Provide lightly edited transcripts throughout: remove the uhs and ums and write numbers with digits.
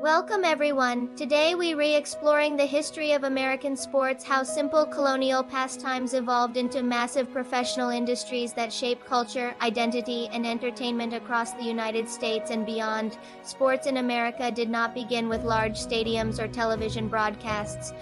Welcome everyone. Today we re-exploring the history of American sports, how simple colonial pastimes evolved into massive professional industries that shape culture, identity, and entertainment across the United States and beyond. Sports in America did not begin with large stadiums or television broadcasts.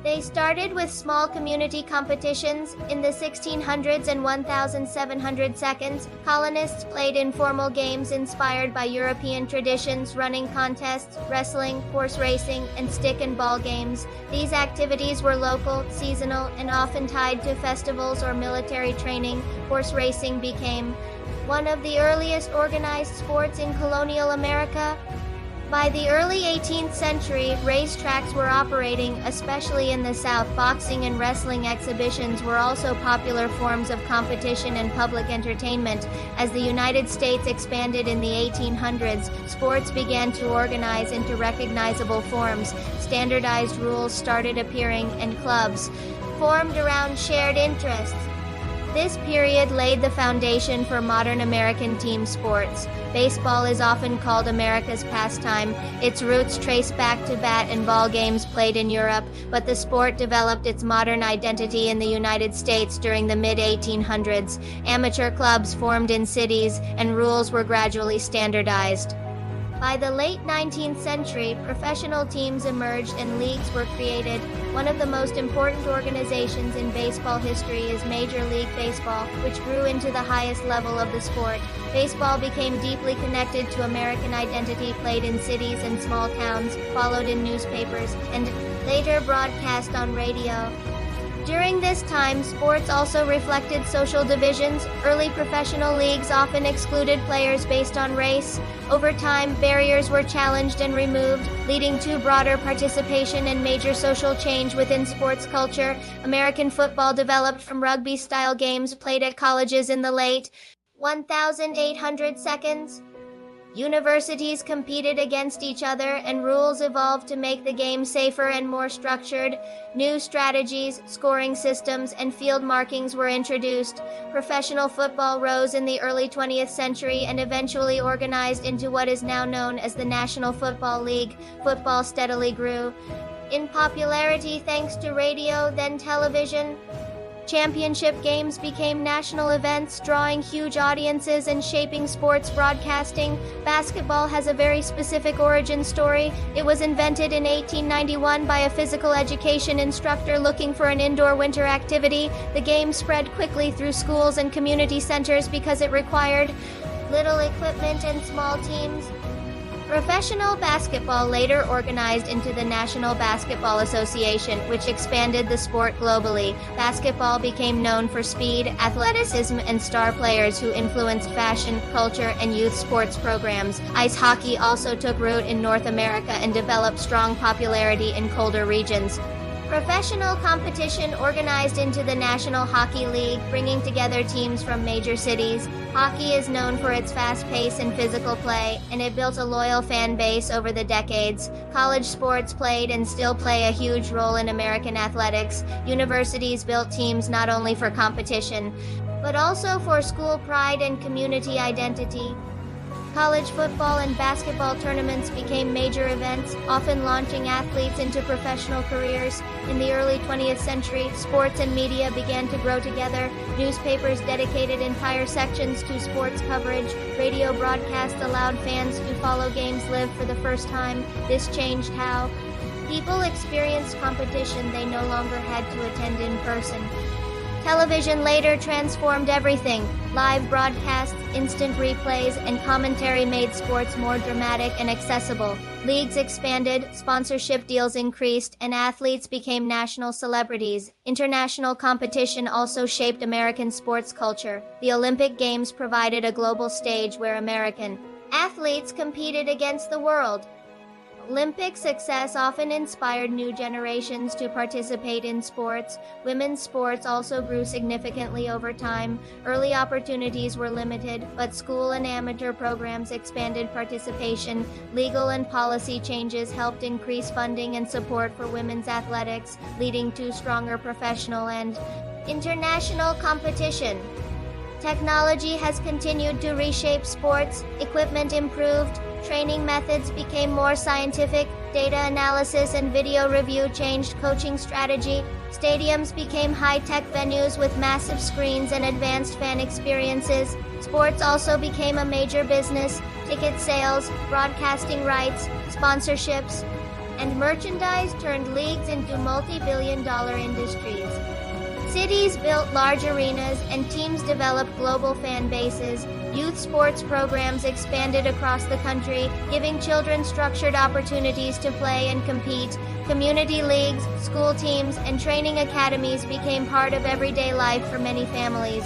They started with small community competitions. In the 1600s and 1700 seconds, colonists played informal games inspired by European traditions, running contests, wrestling, horse racing, and stick and ball games. These activities were local, seasonal, and often tied to festivals or military training. Horse racing became one of the earliest organized sports in colonial America. By the early 18th century, racetracks were operating, especially in the South. Boxing and wrestling exhibitions were also popular forms of competition and public entertainment. As the United States expanded in the 1800s, sports began to organize into recognizable forms. Standardized rules started appearing, and clubs formed around shared interests. This period laid the foundation for modern American team sports. Baseball is often called America's pastime. Its roots trace back to bat and ball games played in Europe, but the sport developed its modern identity in the United States during the mid-1800s. Amateur clubs formed in cities, and rules were gradually standardized. By the late 19th century, professional teams emerged and leagues were created. One of the most important organizations in baseball history is Major League Baseball, which grew into the highest level of the sport. Baseball became deeply connected to American identity, played in cities and small towns, followed in newspapers, and later broadcast on radio. During this time, sports also reflected social divisions. Early professional leagues often excluded players based on race. Over time, barriers were challenged and removed, leading to broader participation and major social change within sports culture. American football developed from rugby-style games played at colleges in the late 1800 seconds. Universities competed against each other, and rules evolved to make the game safer and more structured. New strategies, scoring systems, and field markings were introduced. Professional football rose in the early 20th century and eventually organized into what is now known as the National Football League. Football steadily grew in popularity thanks to radio, then television. Championship games became national events, drawing huge audiences and shaping sports broadcasting. Basketball has a very specific origin story. It was invented in 1891 by a physical education instructor looking for an indoor winter activity. The game spread quickly through schools and community centers because it required little equipment and small teams. Professional basketball later organized into the National Basketball Association, which expanded the sport globally. Basketball became known for speed, athleticism, and star players who influenced fashion, culture, and youth sports programs. Ice hockey also took root in North America and developed strong popularity in colder regions. Professional competition organized into the National Hockey League, bringing together teams from major cities. Hockey is known for its fast pace and physical play, and it built a loyal fan base over the decades. College sports played and still play a huge role in American athletics. Universities built teams not only for competition, but also for school pride and community identity. College football and basketball tournaments became major events, often launching athletes into professional careers. In the early 20th century, sports and media began to grow together. Newspapers dedicated entire sections to sports coverage. Radio broadcasts allowed fans to follow games live for the first time. This changed how people experienced competition they no longer had to attend in person. Television later transformed everything. Live broadcasts, instant replays, and commentary made sports more dramatic and accessible. Leagues expanded, sponsorship deals increased, and athletes became national celebrities. International competition also shaped American sports culture. The Olympic Games provided a global stage where American athletes competed against the world. Olympic success often inspired new generations to participate in sports. Women's sports also grew significantly over time. Early opportunities were limited, but school and amateur programs expanded participation. Legal and policy changes helped increase funding and support for women's athletics, leading to stronger professional and international competition. Technology has continued to reshape sports. Equipment improved, Training methods became more scientific, data analysis and video review changed coaching strategy, stadiums became high-tech venues with massive screens and advanced fan experiences, sports also became a major business, ticket sales, broadcasting rights, sponsorships, and merchandise turned leagues into multi-billion-dollar industries. Cities built large arenas and teams developed global fan bases. Youth sports programs expanded across the country, giving children structured opportunities to play and compete. Community leagues, school teams, and training academies became part of everyday life for many families.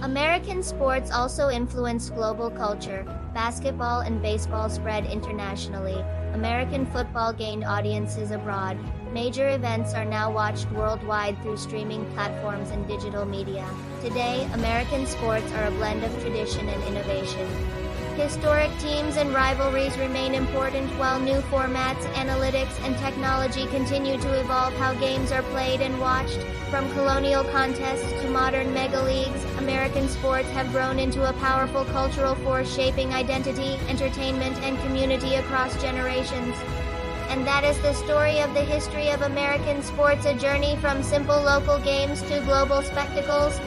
American sports also influenced global culture. Basketball and baseball spread internationally. American football gained audiences abroad. Major events are now watched worldwide through streaming platforms and digital media. Today, American sports are a blend of tradition and innovation. Historic teams and rivalries remain important while new formats, analytics, and technology continue to evolve how games are played and watched. From colonial contests to modern mega leagues, American sports have grown into a powerful cultural force shaping identity, entertainment, and community across generations. And that is the story of the history of American sports, a journey from simple local games to global spectacles.